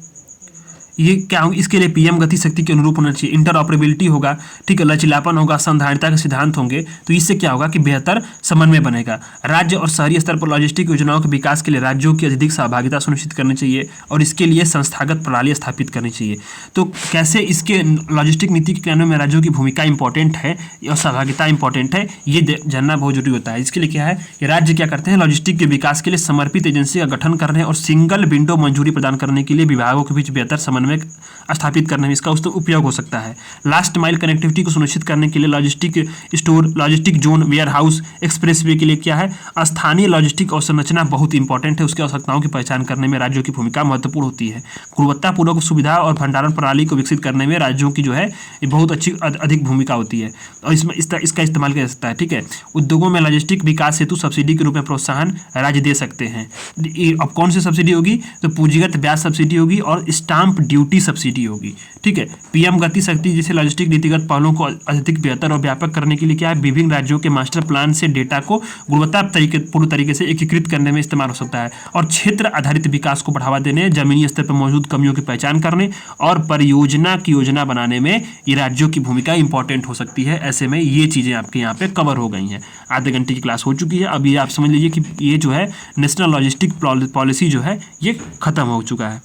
[SPEAKER 1] ये क्या होगा, इसके लिए पीएम गति शक्ति के अनुरूप होना चाहिए। इंटरऑपरेबिलिटी होगा, ठीक है, लचीलापन होगा, संधारणता के सिद्धांत होंगे, तो इससे क्या होगा कि बेहतर समन्वय बनेगा। राज्य और शहरी स्तर पर लॉजिस्टिक योजनाओं के विकास के लिए राज्यों की अधिक सहभागिता सुनिश्चित करनी चाहिए और इसके लिए संस्थागत प्रणाली स्थापित करनी चाहिए। तो कैसे इसके लॉजिस्टिक नीति के क्रियान्वयन में राज्यों की भूमिका इंपॉर्टेंट है और सहभागिता इंपॉर्टेंट है, ये जानना बहुत जरूरी होता है। इसके लिए क्या है कि राज्य क्या करते हैं, लॉजिस्टिक के विकास के लिए समर्पित एजेंसी का गठन करने और सिंगल विंडो मंजूरी प्रदान करने के लिए विभागों के बीच बेहतर समन्वय स्थापित करने में इसका उपयोग हो सकता है। लास्ट माइल कनेक्टिविटी को सुनिश्चित करने के लिए logistic store, logistic zone, warehouse, expressway के लिए क्या है, स्थानीय लॉजिस्टिक अवसंरचना बहुत इंपॉर्टेंट है। उसकी आवश्यकताओं की पहचान करने में राज्यों की भूमिका महत्वपूर्ण होती है। गुणवत्तापूर्वक सुविधा और भंडारण प्रणाली को विकसित करने में राज्यों की जो है बहुत अधिक भूमिका होती है और इसमें इसका इस्तेमाल किया जा सकता है, ठीक है। उद्योगों में लॉजिस्टिक विकास हेतु सब्सिडी के रूप में प्रोत्साहन राज्य दे सकते हैं। अब कौन सी सब्सिडी होगी, तो पूंजीगत ब्याज सब्सिडी होगी और स्टाम्प ड्यूटी सब्सिडी होगी, ठीक है। पीएम गति शक्ति जैसे लॉजिस्टिक नीतिगत पहलों को अधिक बेहतर और व्यापक करने के लिए क्या है, विभिन्न राज्यों के मास्टर प्लान से डेटा को पूर्ण तरीके से एकीकृत करने में इस्तेमाल हो सकता है और क्षेत्र आधारित विकास को बढ़ावा देने, जमीनी स्तर पर मौजूद कमियों की पहचान करने और परियोजना की योजना बनाने में ये राज्यों की भूमिका इंपॉर्टेंट हो सकती है। ऐसे में ये चीज़ें आपके यहाँ पे कवर हो गई हैं। आधे घंटे की क्लास हो चुकी है। अब ये आप समझ लीजिए कि ये जो है नेशनल लॉजिस्टिक पॉलिसी जो है ये खत्म हो चुका है।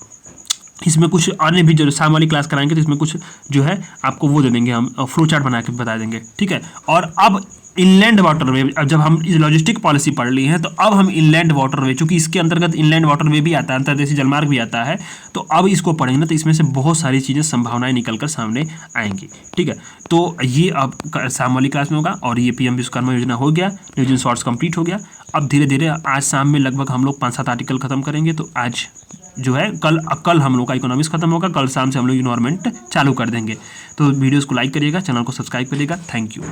[SPEAKER 1] इसमें कुछ अन्य भी जो शाम वाली क्लास कराएंगे तो इसमें कुछ जो है आपको वो दे देंगे, हम फ्लो चार्ट बना के बता देंगे, ठीक है। और अब इनलैंड वाटरवे, अब जब हम लॉजिस्टिक पॉलिसी पढ़ ली है तो अब हम इनलैंड वाटरवे, चूंकि इसके अंतर्गत इनलैंड वाटरवे भी आता है, अंतर्देशीय जलमार्ग भी आता है, तो अब इसको पढ़ेंगे ना तो इसमें से बहुत सारी चीज़ें संभावनाएं निकल कर सामने आएंगी, ठीक है। तो ये अब शाम वाली क्लास में होगा और ये पीएम विश्वकर्मा योजना हो गया, न्यूजन शॉर्ट्स कंप्लीट हो गया। अब धीरे धीरे आज शाम में लगभग हम लोग 5-7 आर्टिकल खत्म करेंगे। तो आज जो है कल हम लोग का इकोनॉमिक्स खत्म होगा, कल शाम से हम लोग इन्वायरमेंट चालू कर देंगे। तो वीडियोस को लाइक करिएगा, चैनल को सब्सक्राइब करिएगा। Thank you.